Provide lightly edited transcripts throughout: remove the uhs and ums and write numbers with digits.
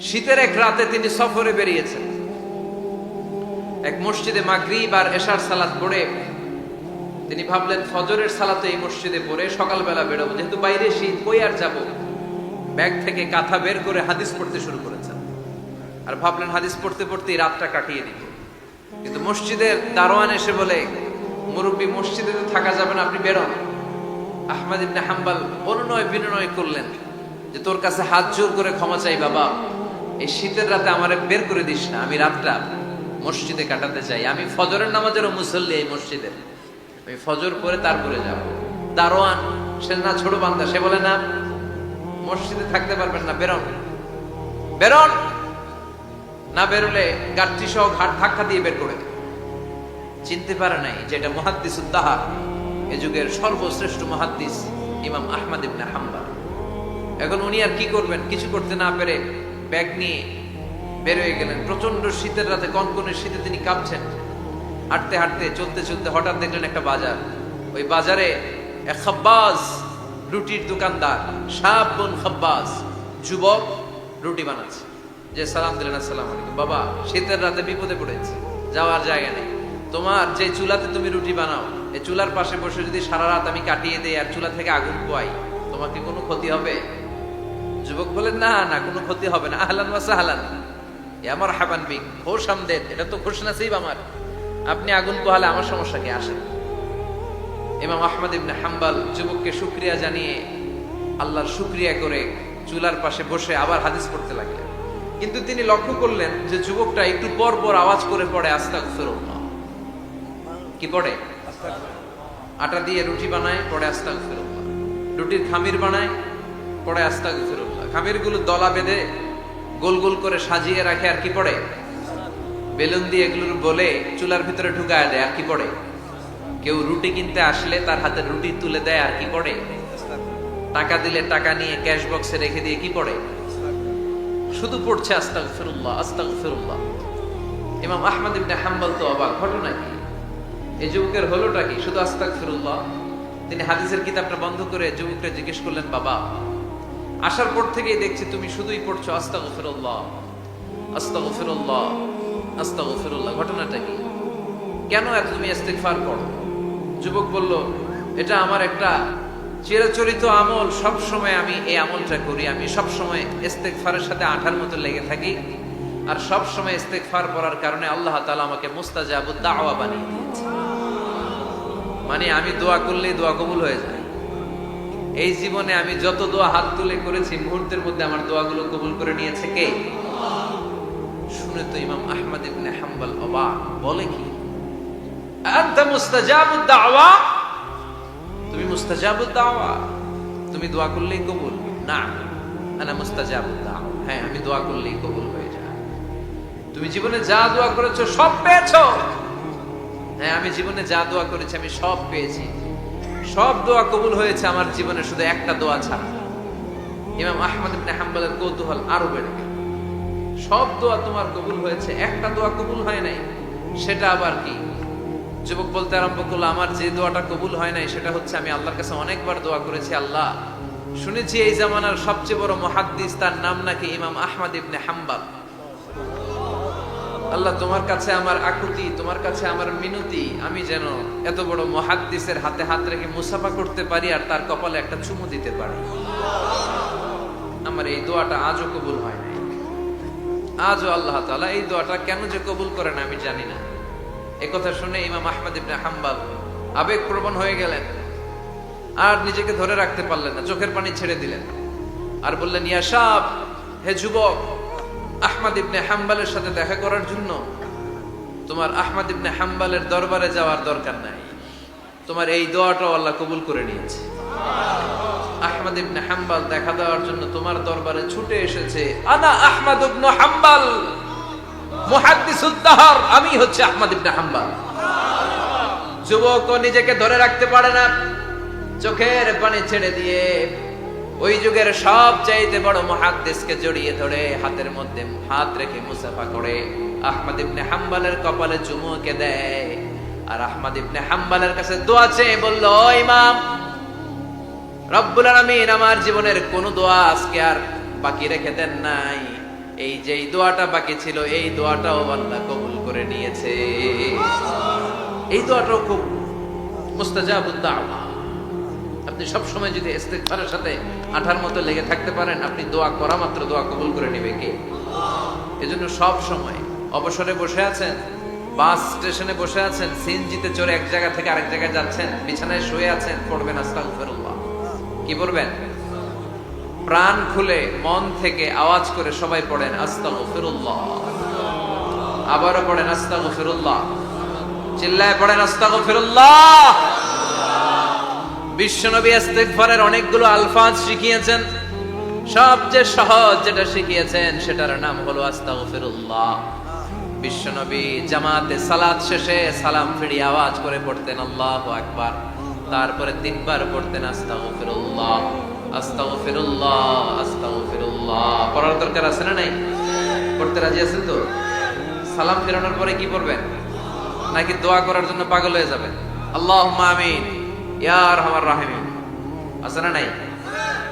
শীতের এক রাতে তিনি সফরে বেরিয়েছেন। এক মসজিদে মাগরিব আর এশার সালাত পড়ে তিনি ভাবলেন ফজরের সালাতে এই মসজিদে পড়ে সকালবেলা বেরোবো, যেহেতু বাইরে শীত কই আর যাবো। ব্যাগ থেকে কাঁথা বের করে হাদিস পড়তে শুরু করেছেন আর ভাবলেন হাদিস পড়তে পড়তেই রাতটা কাটিয়ে দিব। কিন্তু মসজিদের দারোয়ান এসে বলে, মুরব্বী মসজিদে তো থাকা যাবে না, আপনি বেরোন। আহমদ ইবনে হাম্বল অনুনয় বিনয় করলেন যে তোর কাছে হাত জোর করে ক্ষমা চাই বাবা, এই শীতের রাতে আমারে বের করে দিস না, আমি রাতটা মসজিদে কাটাতে চাই। আমি ফজরের নামাজেরও মুসল্লি এই মসজিদের, আমি ফজর পরে তারপরে যাব। দারোয়ান সে না ছোট বান্দা, সে বলে না মসজিদে থাকতে পারবেন না, বেরোন বেরোন। না বেরোলে গাঠটি সহ ঘাট ধাক্কা দিয়ে বের করে দেবে। চিনতে পারে নাই যেটা মুহাদ্দিসুদ দাহর, এ যুগের সর্বশ্রেষ্ঠ মুহাদ্দিস ইমাম আহমদ ইবনে হাম্বল। এখন উনি আর কি করবেন, কিছু করতে না পেরে ব্যাগ নিয়ে বের হয়ে গেলেন। প্রচন্ড শীতের রাতে, কনকনে শীতে তিনি কাঁপছেন। হাঁটতে হাঁটতে চলতে চলতে হঠাৎ দেখলেন একটা বাজার। ওই বাজারে এক খাব্বাজ, রুটির দোকানদার, শাবুন খাব্বাজ, যুবক রুটি বানাচ্ছে। যে সালাম দিলেন, আসসালামু আলাইকুম। বাবা, শীতের রাতে বিপদে পড়েছে, যাওয়ার জায়গা নেই। তোমার যে চুলাতে তুমি রুটি বানাও, এই চুলার পাশে বসে যদি সারা রাত আমি কাটিয়ে দেই আর চুলা থেকে আগুন পোয়াই, তোমার কি কোনো ক্ষতি হবে? যুবক বলেন, না না, কোনো ক্ষতি হবে না। আহলান ওয়া সাহলান, আমার হাবান বিক, খোশ আমদেদ, এটা তো খুশ নসিব আমার। আপনি আগুন পোহালে আমার সমস্যা কি? আসে। ইমাম আহমদ ইবনে হাম্বল যুবককে শুকরিয়া জানিয়ে, আল্লাহর শুকরিয়া করে চুলার পাশে বসে আবার হাদিস পড়তে লাগলেন। কিন্তু তিনি লক্ষ্য করলেন যে যুবকটা একটু পর পর আওয়াজ করে পড়ে আস্তাগফিরুল্লাহ। কি পড়ে? আটা দিয়ে রুটি বানায়, পড়ে আস্তাগফিরুল্লাহ। রুটির খামির বানায়, পড়ে আস্তাগফিরুল্লাহ। খামির গুলো দলা বেঁধে গোল গোল করে সাজিয়ে রাখে, আর কি পড়ে? বেলুন দিয়ে এগুলোর বলে চুলার ভিতরে ঢুকায় দেয়, আর কি পড়ে? কেউ রুটি কিনতে আসলে তার হাতে রুটি তুলে দেয়, আর কি পড়ে? টাকা দিলে টাকা নিয়ে ক্যাশ বক্সে রেখে দিয়ে কি পড়ে? শুধু পড়ছে আস্তাগফিরুল্লাহ আস্তাগফিরুল্লাহ। ইমাম আহমদ ইবনে হাম্বল তো অবাক, ঘটনা কি? এই যুবকের হলোটা কি? শুধু আস্তাগফিরুল্লাহ। তিনি হাদিসের কিতাবটা বন্ধ করে যুবককে জিজ্ঞেস করলেন, বাবা, আসার পর থেকেই দেখছি তুমি শুধুই পড়ছো আস্তাগফিরুল্লাহ আস্তাগফিরুল্লাহ আস্তাগফিরুল্লাহ, ঘটনাটা কি? কেন এত তুমি ইস্তিগফার পড়ো? যুবক বলল, এটা আমার একটা চিরাচরিত আমল, সব সময় আমি এই আমলটা করি। আমি সব সময় ইস্তিগফারের সাথে আঠার মতো লেগে থাকি, আর সব সময় ইস্তিগফার পড়ার কারণে আল্লাহ তাআলা আমাকে মুস্তাজাবুদ দাওয়া বানিয়ে দিয়েছে। মানে আমি দোয়া করলেই দোয়া কবুল হয়ে যায়। এই জীবনে আমি যত দোয়া হাত তুলে করেছি, মুহূর্তের মধ্যে আমার দোয়াগুলো কবুল করে নিয়েছে কে? শুনে তো ইমাম আহমদ ইবনে হাম্বল অবাক, বলে কি, আনতা মুস্তাজাবুদ দাওয়া? তুমি মুস্তাজাবুদ দাওয়া? তুমি দোয়া করলেই কবুল? না, আনা মুস্তাজাবুদ দাওয়া। হ্যাঁ, আমি দোয়া করলেই কবুল হয়ে যায়। তুমি জীবনে যা দোয়া করেছো সব পেয়েছো? হ্যাঁ, আমি জীবনে যা দোয়া করেছি আমি সব পেয়েছি। সব দোয়া কবুল হয়েছে আমার জীবনে, শুধু একটা দোয়া ছাড়া। ইমাম আহমদ ইবনে হাম্বলের কৌতূহল আরো বেড়ে গেল। সব দোয়া তোমার কবুল হয়েছে, একটা দোয়া কবুল হয় নাই, সেটা আবার কি? যুবক বলতে আরম্ভ করলো, আমার যে দোয়াটা কবুল হয় নাই সেটা হচ্ছে আমি আল্লাহর কাছে অনেকবার দোয়া করেছি, আল্লাহ শুনেছি এই জামানার সবচেয়ে বড় মুহাদ্দিস, তার নাম নাকি ইমাম আহমদ ইবনে হাম্বল। আল্লাহ, তোমার কাছে আমার আকুতি, তোমার কাছে আমার মিনতি, আমি যেন এত বড় মুহাদ্দিসের হাতে হাত রেখে মুসাফা করতে পারি আর তার কপালে একটা চুমু দিতে পারি। আমার এই দোয়াটা আজও কবুল হয় নাই। আজও আল্লাহ তাআলা এই দোয়াটা কেন যে কবুল করে না আমি জানি না। একথা শুনে ইমাম আহমদ ইবনে হাম্বল আবেগপ্রবণ হয়ে গেলেন, আর নিজেকে ধরে রাখতে পারলেন না, চোখের পানি ছেড়ে দিলেন আর বললেন, ইয়া শাব, হে যুবক, আহমদ ইবনে হাম্বলের সাথে দেখা করার জন্য তোমার আহমদ ইবনে হাম্বলের দরবারে যাওয়ার দরকার নাই, তোমার এই দোয়াটাও আল্লাহ কবুল করে নিয়েছে। আহমদ ইবনে হাম্বল দেখা দেওয়ার জন্য তোমার দরবারে ছুটে এসেছে। আনা আহমদ ইবনে হাম্বল মুহাদ্দিসুদ দাহর, আমি হচ্ছে আহমদ ইবনে হাম্বল। যুবক নিজেকে ধরে রাখতে পারে না, চোখের পানি ছেড়ে দিয়ে ওই যুগের সব চাইতে বড় মুহাদ্দিসকে জড়িয়ে ধরে হাতের মধ্যে হাত রেখে মুসাফা করে আহমদ ইবনে হাম্বলের কপালে চুমুকে দেয়, আর আহমদ ইবনে হাম্বলের কাছে দোয়া চেয়ে বলল, ও ইমাম, রব্বুল আলামিন আমার জীবনের কোন দোয়া আজকে আর বাকি রেখে দেন নাই। এই যে এই দোয়াটা বাকি ছিল, এই দোয়াটাও আল্লাহ কবুল করে নিয়েছে। এই দোয়াটাও খুব মুস্তাজাবুদ দাওয়া। আপনি সব সময় যদি ইস্তিগফারের সাথে আঠার মতো লেগে থাকতে পারেন, আপনি দোয়া করা মাত্র দোয়া কবুল করে নেবে কে? এজন্য সব সময় অবসরে বসে আছেন, বাস স্টেশনে বসে আছেন, সিএনজিতে চড়ে এক জায়গা থেকে আরেক জায়গায় যাচ্ছেন, বিছানায় শুয়ে আছেন, পড়বেন আস্তাগফিরুল্লাহ। কি পড়বেন? প্রাণ খুলে মন থেকে আওয়াজ করে সবাই পড়েন আস্তাগফিরুল্লাহ। আবারও পড়েন আস্তাগফিরুল্লাহ। চিল্লায় পড়েন আস্তাগফিরুল্লাহ। বিশ্বনবী ইস্তিগফারের অনেকগুলো আলফাজ শিখিয়েছেন। সবচেয়ে সহজ যেটা শিখিয়েছেন সেটার নাম হলো আস্তাগফিরুল্লাহ। বিশ্বনবী জামাতে সালাত শেষে সালাম ফিরিয়ে আওয়াজ করে পড়তেন আল্লাহু আকবার, তারপরে 3 বার পড়তেন আস্তাগফিরুল্লাহ, আস্তাগফিরুল্লাহ, আস্তাগফিরুল্লাহ। পড়ার দরকার আছে না নাই? পড়তে রাজি আছেন তো? সালাম ফেরানোর পরে কি পড়বেন? নাকি দোয়া করার জন্য পাগল হয়ে যাবেন? আল্লাহুম্মা আমিন ইয়া আরহামার রাহিমিন, আছে না নাই?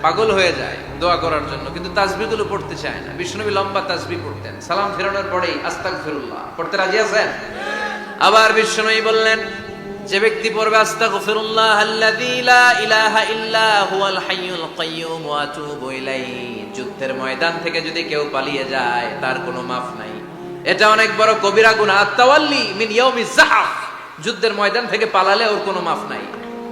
পাগল হয়ে যায় দোয়া করার জন্য, কিন্তু তাসবিহগুলো পড়তে চায় না। বিশ্বনবী লম্বা তাসবিহ পড়তেন, সালাম ফেরানোর পরেই আস্তাগফিরুল্লাহ পড়তে রাজি আছেন? আবার বিশ্বনবী বললেন, যে ব্যক্তি পড়বে আস্তাগফিরুল্লাহ আল্লাযী লা ইলাহা ইল্লা হুয়াল হাইয়ুল কাইয়্যুম ওয়া আতুবু ইলাইহি, যুদ্ধের ময়দান থেকে যদি কেউ পালিয়ে যায় তার কোনো মাফ নাই। এটা অনেক বড় কবিরা গুনাহ। আত-তাওয়াল্লি মিন ইয়াউমিজ যাহফ, যুদ্ধের ময়দান থেকে পালালে ওর কোনো মাফ নাই।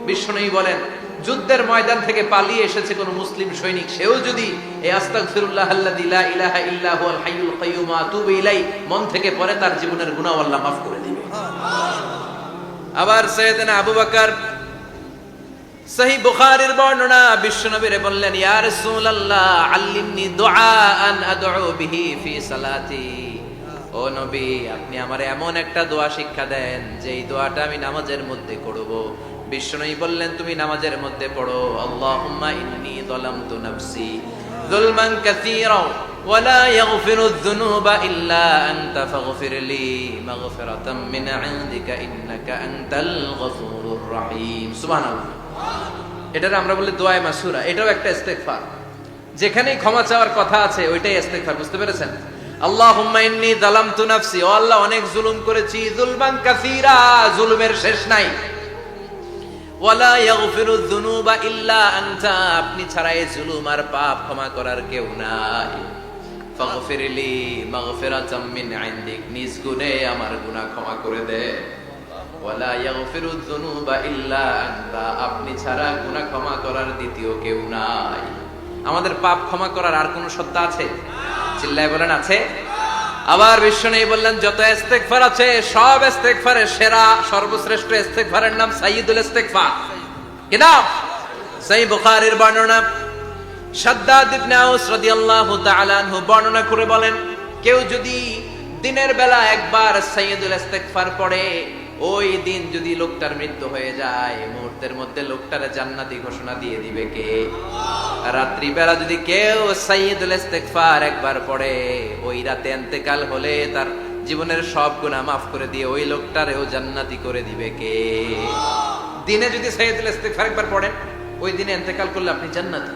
বিশ্বনবী বলেন, যুদ্ধের ময়দান থেকে পালিয়ে এসেছে কোন মুসলিম সৈনিক, সেও যদি এই আস্তাগফিরুল্লাহ আল্লাযী লা ইলাহা ইল্লা হুয়াল হাইয়ুল কাইয়্যুম ওয়া আতুবু ইলাইহি মন থেকে পড়ে, তার জীবনের গুনাহ আল্লাহ মাফ করে দিবেন। আবার সাইয়েদনা আবু বকর, সহিহ বুখারীর বর্ণনা, বিশ্বনবীরে বললেন, ইয়া রাসূলুল্লাহ আল্লিমনি দুআআন আদউ বিহি ফি সালাতি। ও নবী, আপনি আমারে এমন একটা দোয়া শিক্ষা দেন যে এই দোয়াটা আমি নামাজের মধ্যে করব। বিশ্বনবী বললেন, তুমি নামাজের মধ্যে পড়ো, আল্লাহুম্মা ইন্নী যালামতু নাফসি যুলমান কাসীরা ওয়া লা ইয়াগফিরুয যুনুবা ইল্লা আনতা ফাগফিরলি মাগফিরাতাম মিন ইনদিকা ইন্নাকা আনতাল গফুরুর রহিম। সুবহানাল্লাহ। এটারে আমরা বলি দোয়া মাসুরা। এটাও একটা ইস্তিগফার, যেখানেই ক্ষমা চাওয়ার কথা আছে ওইটাই ইস্তিগফার। বুঝতে পেরেছেন? আল্লাহুম্মা ইন্নী যালামতু নাফসি, ও আল্লাহ অনেক জুলুম করেছি, যুলমান কাসীরা, জুলুমের শেষ নাই। ওয়ালা ইয়াগফিরুয যুনুবা ইল্লা আনতা, আপনি ছাড়া এই জুলুম আর পাপ ক্ষমা করার কেউ নাই। ফাগফিরলি মাগফিরাতাম মিন ইনদিক, নিজ গুণে আমার গুনাহ ক্ষমা করে দে। ওয়ালা ইয়াগফিরুয যুনুবা ইল্লা আনতা, আপনি ছাড়া গুনাহ ক্ষমা করার দ্বিতীয় কেউ নাই। আমাদের পাপ ক্ষমা করার আর কোন সত্তা আছে? চিল্লায় বলেন আছে? আবার বিশ্বনবী বললেন, যত ইস্তিগফার আছে সব ইস্তিগফারের সেরা সর্বশ্রেষ্ঠ ইস্তিগফারের নাম সাইয়্যিদুল ইস্তিগফার। কি নাম? সহিহ বুখারীর বর্ণনা, শাদ্দাদ ইবনে আউস রাদিয়াল্লাহু তাআলা আনহু বর্ণনা করে বলেন, কেউ যদি দিনের বেলা একবার সাইয়্যিদুল ইস্তিগফার পড়ে, ওই দিন যদি লোকটার মৃত্যু হয়ে যায়, মুহূর্তের মধ্যে লোকটারে জান্নাতি ঘোষণা দিয়ে দিবে কে? রাত্রি বেলা যদি কেউ সাইয়্যিদুল ইস্তিগফার একবার পড়ে, ওই রাতে ইন্তেকাল হলে তার জীবনের সব গুনাহ মাফ করে দিয়ে ওই লোকটারেও জান্নাতি করে দিবে কে? দিনে যদি সাইয়্যিদুল ইস্তিগফার একবার পড়েন, ওই দিনে ইন্তেকাল করলে আপনি জান্নাতি।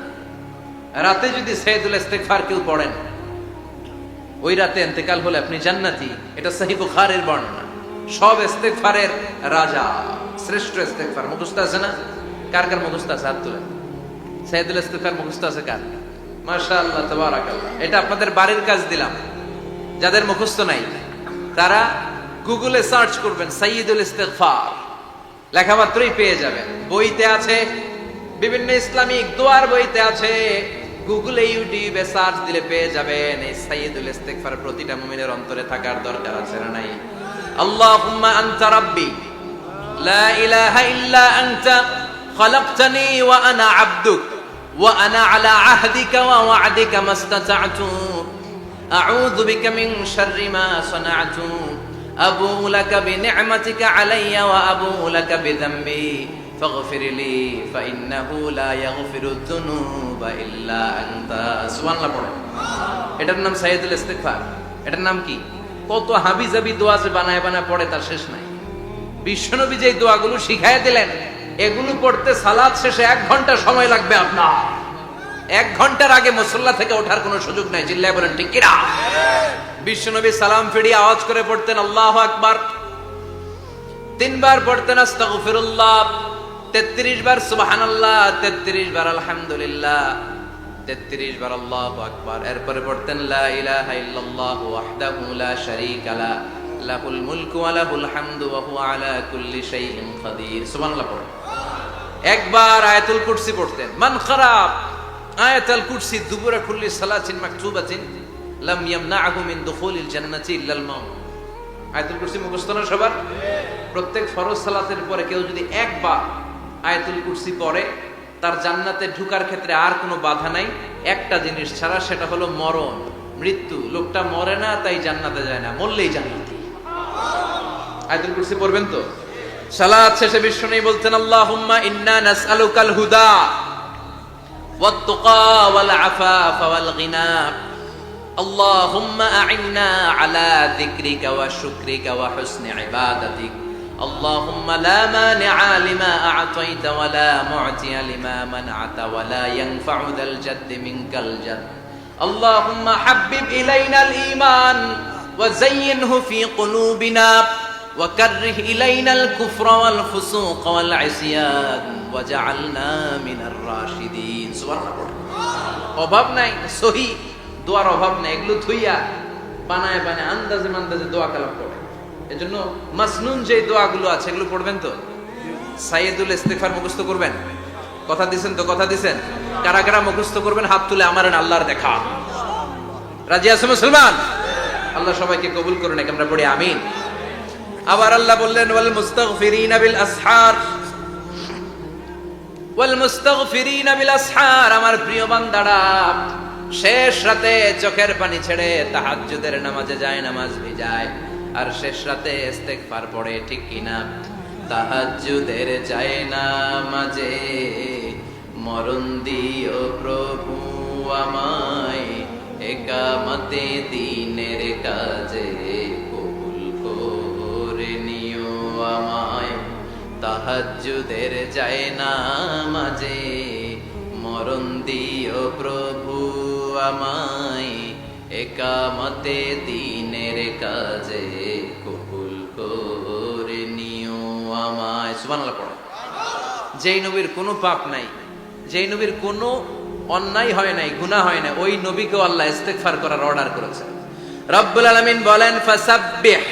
রাতে যদি সাইয়্যিদুল ইস্তিগফার কেউ পড়েন, ওই রাতে ইন্তেকাল হলে আপনি জান্নাতি। এটা সহিহ বুখারীর বর্ণনা। সব ইস্তিগফারের রাজা, শ্রেষ্ঠ ইস্তিগফার। মুখস্থ আছে না? কার কার মুখস্থ আছে? হাত তুলেন। সাইয়্যিদুল ইস্তিগফার মুখস্থ আছে কার? মাশাআল্লাহ, তাবারাকাল্লাহ। এটা আপনাদের বাড়ির কাজ দিলাম। যাদের মুখস্থ নাই তারা গুগলে সার্চ করবেন সাইয়্যিদুল ইস্তিগফার, লেখা মাত্রই পেয়ে যাবেন। বইতে আছে, বিভিন্ন ইসলামিক দোয়ার বইতে আছে, গুগলে ইউটিউবে সার্চ দিলে পেয়ে যাবেন। এই সাইয়্যিদুল ইস্তিগফার প্রতিটা মুমিনের অন্তরে থাকার দরকার আছে না নাই? আল্লাহুম্মা আনতা রাব্বি লা ইলাহা ইল্লা আনতা খালাকতানি ওয়া আনা আবদুক ওয়া আনা আলা আহদিকা ওয়া ওয়া'দিকা মাস্তাতা'তু আউযু বিকা মিন শাররি মা সানা'তু আবুউ লাকা বিনি'মাতিকা আলাইয়া ওয়া আবুউ লাকা বিযামবি ফাগফিরলি ফাইন্নাহু লা ইয়াগফিরুয যুনুবা ইল্লা আনতা। সুবহানাল্লাহ পড়েন। এটার নাম সাইয়্যিদুল ইস্তিগফার। এটার নাম কি? কত হাবিজাবি দোয়া যে বানায় বানায় পড়ে তার শেষ নাই। বিশ্বনবী যে দোয়াগুলো শিখাইয়া দিলেন, এগুলো পড়তে সালাত শেষে 1 ঘন্টা সময় লাগবে আপনার। 1 ঘন্টার আগে মুসল্লা থেকে ওঠার কোনো সুযোগ নাই। চিল্লায় বলেন ঠিক কিনা? বিশ্বনবী সালাম ফিরিয়ে আওয়াজ করে পড়তেন আল্লাহু আকবার, 3 বার পড়তেন আস্তাগফিরুল্লাহ, 33 বার সুবহানাল্লাহ, 33 বার আলহামদুলিল্লাহ, 33 বার আল্লাহু আকবার। এরপরে পড়তেন লা ইলাহা ইল্লাল্লাহু ওয়াহদাহু লা শারীকা লা, লাহুল মুলকু ওয়া লাহুল হামদু ওয়া হুয়া আলা কুল্লি শাইইন কাদির। সুবহানাল্লাহ পড়েন। একবার আয়াতুল কুরসি পড়তেন। মান খারাপ আয়াতুল কুরসি দুবুরা কুল্লি সালাতিন মাকতুবাতিন লাম ইয়ামনাহু মিন দুখুলিল জান্নাতি ইল্লাল মাউত। আয়াতুল কুরসি মুখস্থ না সবার? প্রত্যেক ফরজ সালাতের পরে কেউ যদি একবার আয়াতুল কুরসি পড়ে তার জান্নাতে ঢোকার ক্ষেত্রে আর কোনো বাধা নাই, একটা জিনিস ছাড়া, সেটা হলো মরণ, মৃত্যু। লোকটা মরে না তাই জান্নাতে যায় না, মরলেই জান্নাতি। আয়াতুল কুরসি পড়বেন তো? সালাত শেষে বিশ্বনবী বলতেন আল্লাহুম্মা ইন্না নাসআলুকাল হুদা ওয়াত তুকা ওয়াল আফাফা ওয়াল গিনা, আল্লাহুম্মা আ'ইন্না আলা যিকরিকা ওয়া শুকরিকা ওয়া হুসনি ইবাদাতিক, আল্লাহুম্মা লা মানিআ লিমা আ'তাইতা ওয়া লা মু'তিয়া লিমা মানআতা ওয়া লা ইয়ানফা'ু যাল জাদ্দি মিনকাল জাদ, আল্লাহুম্মা হাব্বিব ইলাইনাল ঈমান ওয়া যায়্যিনহু ফি কুলুবিনা ওয়া কাররিহ ইলাইনাল কুফরা ওয়াল ফুসুক ওয়াল ইসয়ান ওয়াজআলনা মিনার রাশিদিন। সুবহানাল্লাহ। অভাব নাই, সহি দোয়ার অভাব নাই। এগুলো থুইয়া বানায় বানায় আন্দাজে মান্দাজে দোয়া কালাম পড়ে। এজন্য মাসনুন যে দোয়াগুলো আছে এগুলো পড়বেন তো? সাইয়্যিদুল ইস্তিগফার মুখস্থ করবেন? কথা দিছেন তো? কথা দিছেন? কারা কারা মুখস্থ করবেন হাত তুলে আমার আল্লাহর দেখা। রাজি আছো মুসলমান? আল্লাহ সবাইকে কবুল করুন। আমরা পড়ি আমিন। আবার আল্লাহ বললেন ওয়াল মুস্তাগফিরিনা বিল আসহার, ওয়াল মুস্তাগফিরিনা বিল আসহার। আমার প্রিয় বান্দারা শেষ রাতে চোখের পানি ছেড়ে তাহাজ্জুদের নামাজে যায়, নামাজ ভিজায়, আর শেষ রাতে ইস্তেগফার পড়ে, ঠিক কিনা? তাহাজ্জুদের যায় নামাজে মরণ দিও প্রভু আমায়, একামতে দিনের কাজে কবুল করে নিও আমায়। তাহাজ্জুদের যায় নামাজে মরণ দিও প্রভু আমায়, একামতে দিনের কাজে কবুল করে নিও আমায়। সুবহানাল্লাহ পড়ো। যেই নবীর কোনো পাপ নাই, যেই নবীর কোনো অন্যায় হয় নাই, গুনাহ হয় না, ওই নবীকেও আল্লাহ ইস্তেগফার করার অর্ডার করেছেন। রব্বুল আলামিন বলেন ফাসাব্বিহ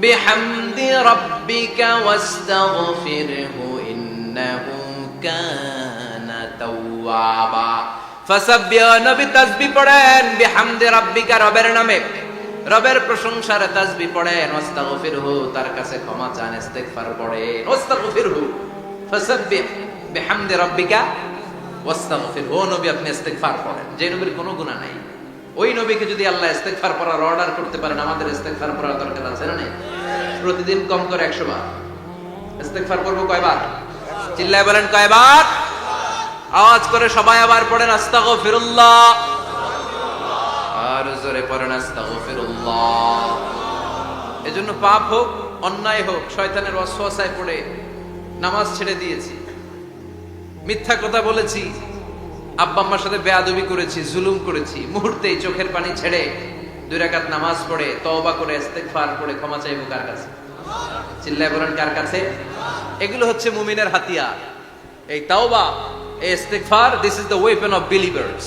বিহামদি রাব্বিকা ওয়াস্তাগফিরহু ইন্নাহু কানা তাওয়াবা। ফাসাব্বিহ, নবী তাসবিহ পড়েন, বিহামদি রাব্বিকা, রবের নামে, রবের প্রশংসার তাসবিহ পড়েন, ওয়াস্তাগফিরহু, তার কাছে ক্ষমা চান, ইস্তেগফার পড়েন। ওয়াস্তাগফিরহু, ফাসাব্বিহ বিহামদি রাব্বিকা ওয়াস্তাগফিরহু। ও নবী আপনি ইস্তেগফার পড়েন। যে নবীর কোনো গুনাহ নাই, ওই নবীকে যদি আল্লাহ ইস্তেগফার করার অর্ডার করতে পারেন, আমাদের ইস্তেগফার করার দরকার আছে না? নেই? প্রতিদিন কম করে 100 বার ইস্তেগফার করব। কয়বার? চিল্লায় বলেন কয়বার? আওয়াজ করে সবাই আবার পড়েন আস্তাগফিরুল্লাহ, আর জোরে পড়েন আস্তাগফিরুল্লাহ। এজন্য পাপ হোক, অন্যায় হোক, শয়তানের ওয়াসওয়াসায় পড়ে নামাজ ছেড়ে দিয়েছি, মিথ্যা কথা বলেছি, আব্বা আম্মার সাথে বেয়াদবি করেছি, জুলুম করেছি, মুহূর্তেই চোখের পানি ছেড়ে 2 রাকাত নামাজ পড়ে তওবা করে ইস্তেগফার করে ক্ষমা চাইবো কার কাছে? চিল্লায় বলেন কার কাছে? এগুলো হচ্ছে মুমিনের হাতিয়ার। এই তাওবা, এই ইস্তেগফার, this is the weapon of believers.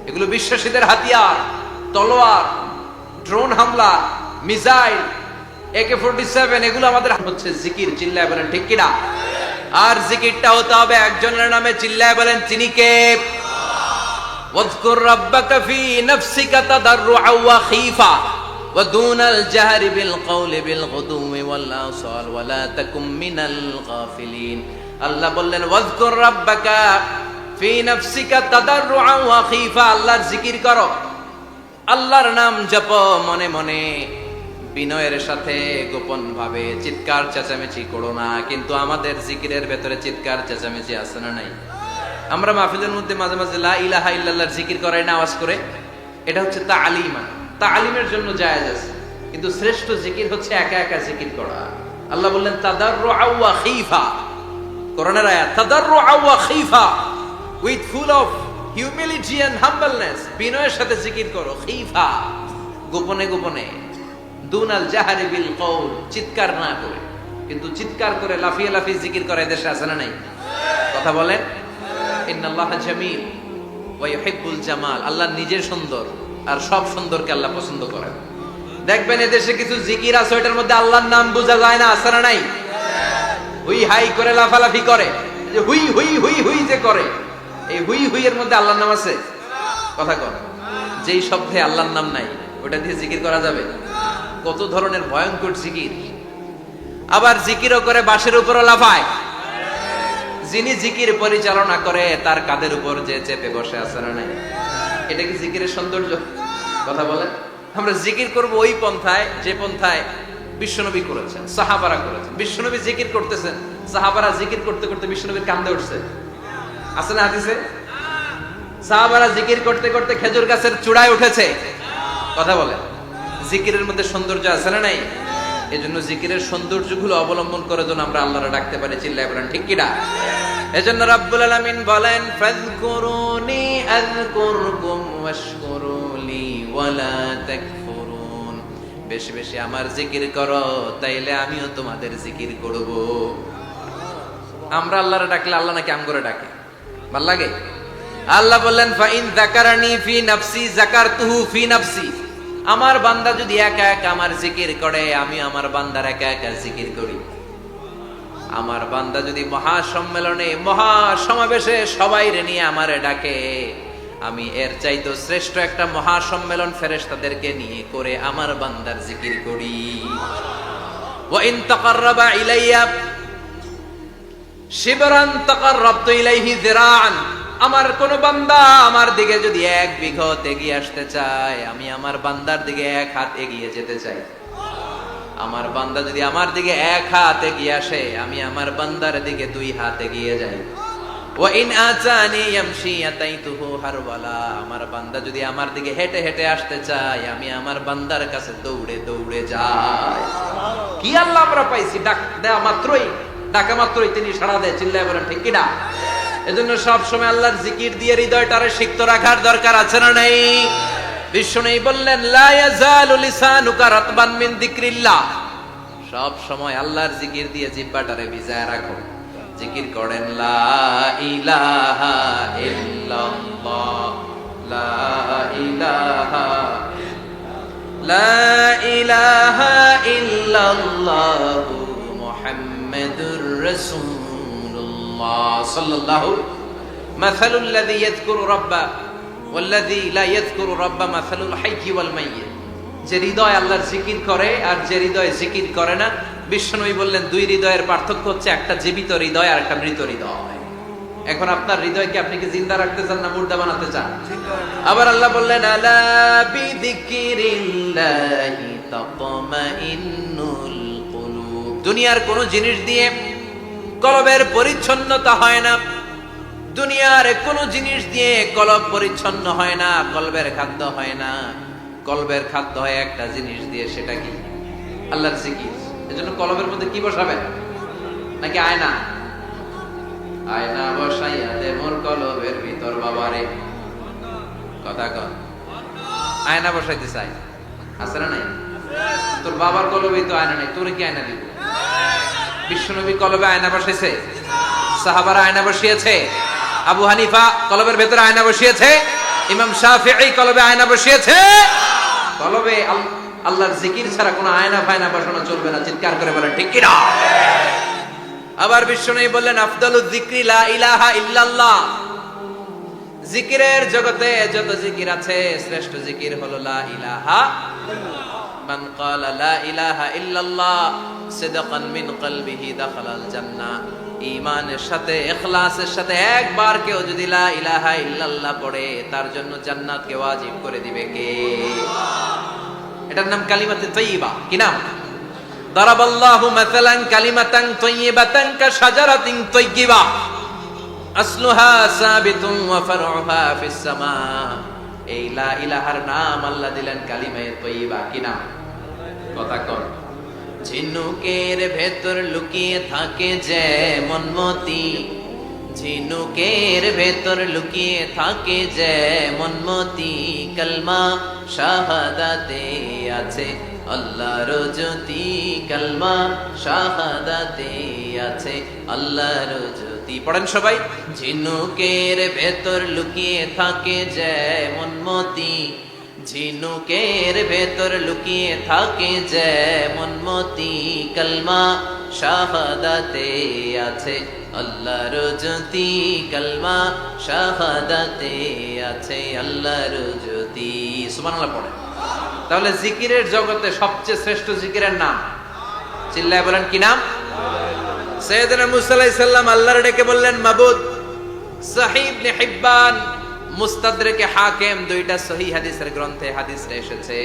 এগুলো বিশ্বাসীদের হাতিয়ার। তলোয়ার, ড্রোন হামলা, মিসাইল, AK-47, এগুলো আমাদের হচ্ছে জিকির। চিল্লায় বলেন ঠিক কিনা? আর জিকিরটা হতে হবে একজনের নামে। চিল্লায় বলেন তিনি কে? ওয়াজকুর রাব্বাকা ফি নাফসিকা তাদাররুআ ওয়া খীফা ওয়া দুনাল জাহরি বিল কওলি বিল গুদুমি ওয়াল আসাল ওয়া লা তাকুম মিনাল গাফিলিন। আল্লাহ বললেন ওয়াজকুর রাব্বাকা ফি নাফসিকা তাদাররুআ ওয়া খীফা, আল্লাহর জিকির করো, আল্লাহর নাম জপো মনে মনে, বিনয়ের সাথে, গোপন ভাবে, চিৎকার চেঁচামেচি করো না। কিন্তু আমাদের জিকিরের ভেতরে চিৎকার চেঁচামেচি আছে না নাই? আমরা মাহফিলের মধ্যে মাঝে মাঝে লা ইলাহা ইল্লাল্লাহর জিকির করাই না আওয়াজ করে। এটা হচ্ছে তালিমা, তালিমের জন্য জায়েজ আছে, কিন্তু শ্রেষ্ঠ জিকির হচ্ছে একা একা জিকির করা। আল্লাহ বললেন তাদাররুআ ওয়া খীফা, কোরআনের আয়াত, তাদাররুআ ওয়া খীফা, with full of humility and humbleness, বিনয়ের সাথে জিকির করো। খিফা, গোপনে গোপনে। দুনাল জাহারি বিল কওল, চিৎকার না করে। কিন্তু চিৎকার করে লাফিয়ে লাফিয়ে জিকির করে দেশে আছে না নাই? কথা বলেন। ইন্নাল্লাহা জামিল ওয়া ইউহিব্বুল জামাল, আল্লাহ নিজে সুন্দর আর সব সুন্দরকে আল্লাহ পছন্দ করেন। দেখবেন এদেশে কিছু জিকির আছে ওইটার মধ্যে আল্লাহর নাম বোঝা যায় না, আছে না নাই? হুই হাই করে লাফালাফি করে, যে হুই হুই হুই হুই যে করে, এই হুই হুই এর মধ্যে আল্লাহর নাম আছে? কথা কর। যেই শব্দে আল্লাহর নাম নাই ওটা দিয়ে জিকির করা যাবে? কত ধরনের ভয়ঙ্কর জিকির। আবার জিকিরও করে বাঁশের উপরও লাফায়। যিনি জিকির পরিচালনা করে তার কাঁধের উপর যে চেপে বসে আছে না নাই? এটা কি জিকিরের সৌন্দর্য? কথা বলেন। আমরা জিকির করব ওই পন্থায় যে পন্থায় বিশ্বনবী করেছেন, সাহাবারা করেছেন। বিশ্বনবী জিকির করতেছেন, সাহাবারা জিকির করতে করতে বিশ্বনবীর কান্দে উঠছে, আছে না হাদিসে? সাহাবারা জিকির করতে করতে খেজুর গাছের চূড়ায় উঠেছে। কথা বলেন। জিকিরের মধ্যে সৌন্দর্য আছে না নাই? এজন্য জিকিরের সৌন্দর্যগুলো অবলম্বন করে যেন আমরা আল্লাহরে ডাকতে পারি। চিল্লায় বলেন ঠিক কিনা? এজন্য রাব্বুল আলামিন বলেন, ফাযকুরুনি আযকুরকুম ওয়াশকুরুলি ওয়ালা তাকফুরুন। বেশি বেশি আমার জিকির করো, তাইলে আমিও তোমাদের জিকির করব। আমরা আল্লাহরে ডাকলে আল্লাহ নাকি আম করে ডাকে? ভাল লাগে? আল্লাহ বললেন, ফাইন যাকারানি ফি নাফসি যাকারতুহু ফি নাফসি। আমার বান্দা যদি একা একা আমার জিকির করে, আমি আমার বান্দার একা একা জিকির করি। আমার বান্দা যদি মহাসম্মেলনে মহাসমাবেশে সবাই রে নিয়ে আমারে ডাকে, আমি এর চাইতো শ্রেষ্ঠ একটা মহাসম্মেলন ফেরেশতাদেরকে নিয়ে করে আমার বান্দার জিকির করি। ওয়া ইন তাকাররাবা ইলাইয়া শিবরান তাকাররাবতু ইলাইহি যিরাআন। আমার কোন বান্দা আমার দিকে যদি এক বিঘত এগিয়ে আসতে চায়, আমি আমার বান্দার দিকে এক হাত এগিয়ে যেতে চাই। আমার বান্দা যদি আমার দিকে এক হাত এগিয়ে আসে, আমি আমার বান্দার দিকে দুই হাত এগিয়ে যাই। ওয়া ইন আতানি ইয়ামশি আতাইতুহু হারওয়ালা। আমার বান্দা যদি আমার দিকে হেঁটে হেঁটে আসতে চায়, আমি আমার বান্দার কাছে দৌড়ে দৌড়ে যাই। কি আল্লাহ আমরা পাইছি, ডাক দেয়া মাত্রই, ডাকা মাত্রই তিনি সাড়া দেয়। চিল্লায় বলেন ঠিক কিনা? এজন্য সব সময় আল্লাহর জিকির দিয়ে হৃদয়টারে সিক্ত রাখার দরকার আছে না নাই? বিশ্বনবী বললেন, লা ইয়াজালু লিসানুকা রাতবান মিন যিকরিল্লাহ। সব সময় আল্লাহর জিকির দিয়ে জিহ্বাটারে ভিজায় রাখো। জিকির করেন, লা ইলাহা ইল্লাল্লাহ, লা ইলাহা, লা ইলাহা ইল্লাল্লাহু মুহাম্মাদুর রাসূলুল্লাহ সাল্লাল্লাহু। মাসালুল লাযী ইয়াযকুরু রাব্বা ওয়াল্লাযী লা ইয়াযকুরু রাব্বা মাসালুল হাইয়্যি ওয়াল মাইয়্যিত। যে হৃদয় আল্লাহর জিকির করে আর যে হৃদয় জিকির করে না, বিশ্বনবী বললেন দুই হৃদয়ের পার্থক্য হচ্ছে একটা জীবিত হৃদয় আর একটা মৃত হৃদয়। এখন আপনার হৃদয়কে আপনি কি জিন্দা রাখতে চান না মুর্দা বানাতে চান? আবার আল্লাহ বললেন, আলা বিযিকরিল্লাহি তাতমাইন্নুল কুলুব। দুনিয়ার কোন জিনিস দিয়ে কলবের পরিচ্ছন্নতা হয় না। দুনিয়ার কোন জিনিস দিয়ে কলব পরিচ্ছন্ন হয় না, কলবের খাদ্য হয় না। কলবের খাদ্য হয় একটা জিনিস দিয়ে, সেটা কি? আল্লাহর জিকির। এজন্য কলবের মধ্যে কি বসাবেন? নাকি আয়না? আয়না বসাইয়া দে মোর কলবের ভিতর বাবারে। কথা কর। আয়না বসাইতে চাই, আছে না নাই? তোর বাবার কলবে তো আয়না নাই, তোরে কি আয়না দিব? বিশ্বনবী কলবে আয়না বসাইছে, সাহাবারা আয়না বসিয়েছে, আবু হানিফা কলবের ভেতরে আয়না বসিয়েছে, ইমাম শাফিঈ কলবে আয়না বসিয়েছে। কলবে আল্লাহর জিকির ছাড়া কোনো আয়না ফায়না বসানো চলবে না। চিৎকার করে বলেন ঠিক কি না? আবার বিশ্বনবী বললেন, আফদালুয যিকরি লা ইলাহা ইল্লাল্লাহ। জিকিরের জগতে যত জিকির আছে, শ্রেষ্ঠ জিকির হলো লা ইলাহা ইল্লাল্লাহ। মান ক্বালা লা ইলাহা ইল্লাল্লাহ সিদকান মিন কলবিহি দাখালাল জান্নাহ। ঈমানের সাথে, ইখলাসের সাথে একবার কেউ যদি লা ইলাহা ইল্লাল্লাহ পড়ে, তার জন্য জান্নাতকে ওয়াজিব করে দিবে কে? এটার নাম কালিমাতে তাইয়্যিবা। কি নাম? দারাবাল্লাহু মাসালান কালিমাতান তাইয়্যিবাতান কাশাজারাতিন তাইয়্যিবা আসলুহা সাবিতুন ওয়া ফারউহা ফিস সামা। এই লা ইলাহার নাম আল্লাহ দিলেন কালিমায়ে তাইয়্যিবা। কি নাম? কথা কর। ঝিনুকের ভেতর লুকিয়ে থাকে যেমন মতি, ঝিনুকের ভেতর লুকিয়ে থাকে যেমন মতি, কালমা শাহাদাতে আছে আল্লাহর জ্যোতি, কালমা শাহাদাতে আছে আল্লাহর জ্যোতি। পড়েন সবাই। ঝিনুকের ভেতর লুকিয়ে থাকে যেমন মতি, ঝিনুকের ভেতর লুকিয়ে থাকে যেমন মতি, কালমা শাহাদাতে আছে আল্লাহর জ্যোতি, কালমা শাহাদাতে আছে আল্লাহর জ্যোতি। সুবহানাল্লাহ পড়ে। তাহলে জিকিরের জগতে সবচেয়ে শ্রেষ্ঠ জিকিরের নাম, চিল্লায় বলেন কি নাম? সাইয়েদনা মুসা আলাইহিস সালাম আল্লাহর ডেকে বললেন মাবুদ। সহিহ ইবনে হিব্বান, মুস্তাদরাকে হাকিম, দুইটা সহিহ হাদিসের গ্রন্থে হাদিসটা এসেছে।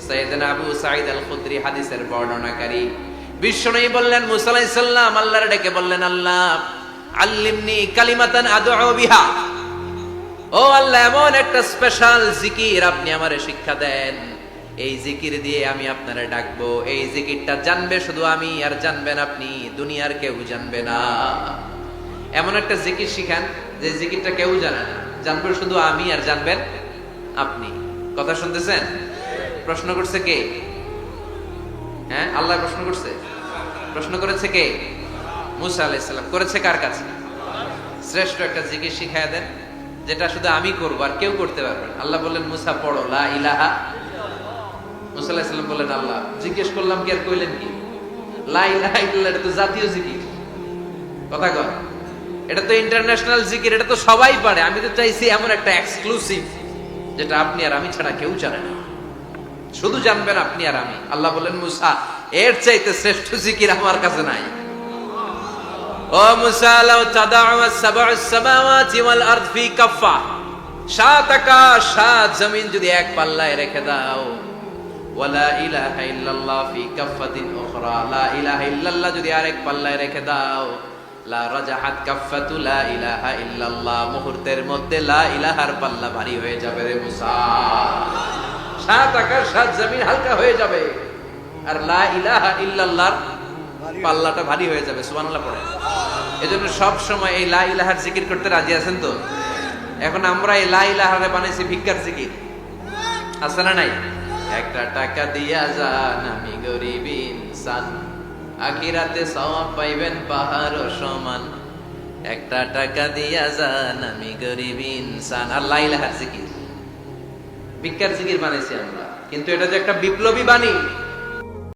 সাইয়েদনা আবু সাঈদ আল খুদরি হাদিসের বর্ণনাকারী। বিশ্বনবী বললেন মুসা আলাইহিস সালাম আল্লাহর ডেকে বললেন, আল্লাহ আল্লিমনি কালিমাতান আদউ বিহা, ও আল্লাহ এমন একটা স্পেশাল জিকির আপনি আমারে শিক্ষা দেন, এই জিকির দিয়ে আমি আপনারে ডাকবো। এই জিকিরটা জানবে শুধু আমি, আর জানবেন আপনি, দুনিয়ার কেউ জানবে না। এমন একটা জিকির শিখান যে জিকিরটা কেউ জানে না, জানবে শুধু আমি আর জানবেন আপনি। কথা শুনতেছেন? প্রশ্ন করছে কে? হ্যাঁ, আল্লাহ প্রশ্ন করছে। প্রশ্ন করেছে কে? মুসা আলাইহিস সালাম। করেছে কার কাছে? শ্রেষ্ঠ একটা জিকির শিখায় দেন যেটা শুধু আমি করবো আর কেউ করতে পারবে না। আল্লাহ বললেন মুসা পড়ো লা ইলাহা। মুসা আলাইহিস সালাম বললেন আল্লাহ জিজ্ঞেস করলাম কি আর কইলেন কি? লা ইলাহা ইল্লাল্লাহ, এটা তো জাতীয় জিকির। কথা কয়, এটা তো ইন্টারন্যাশনাল জিকির, এটা তো সবাই পারে। আমি তো চাইছি এমন একটা এক্সক্লুসিভ যেটা আপনি আর আমি ছাড়া কেউ জানে না, শুধু জানবেন আপনি আর আমি। আল্লাহ বললেন মুসা এর চাইতে শ্রেষ্ঠ জিকির আমার কাছে নাই। ও মুসা লাউ তাদাউ সাবউস সামাওয়াতি ওয়াল আরদ ফি কাফা, সাত আকাশ সাত জমিন যদি এক পাল্লায় রেখে দাও, ওয়ালা ইলাহা ইল্লাল্লাহ ফি কাফাতিন উখরা, লা ইলাহা ইল্লাল্লাহ যদি আরেক পাল্লায় রেখে দাও, লা রাজাহাত কাফাতু লা ইলাহা ইল্লাল্লাহ, মুহূর্তের মধ্যে লা ইলাহার পাল্লা ভারী হয়ে যাবে রে মুসা। সাত আকাশ সাত জমিন হালকা হয়ে যাবে, আর লা ইলাহা ইল্লাল্লাহর পাল্লাটা ভারী হয়ে যাবে। সুবহানাল্লাহ পড়ে। এজন্য সব সময় এই লা ইলাহার জিকির করতে রাজি আছেন তো? এখন আমরা এই লা ইলাহারে বানাইছি ভিক্ষার জিকির, আছে না নাই? একটা টাকা দিয়া যান আমি গরিব ইনসান, আখিরাতে সওয়াব পাইবেন পাহাড় সমান। একটা টাকা দিয়া যান আমি গরিব ইনসান, আর লা ইলাহার জিকির ভিক্ষার জিকির বানাইছি আমরা। কিন্তু এটা যে একটা বিপ্লবী বাণী,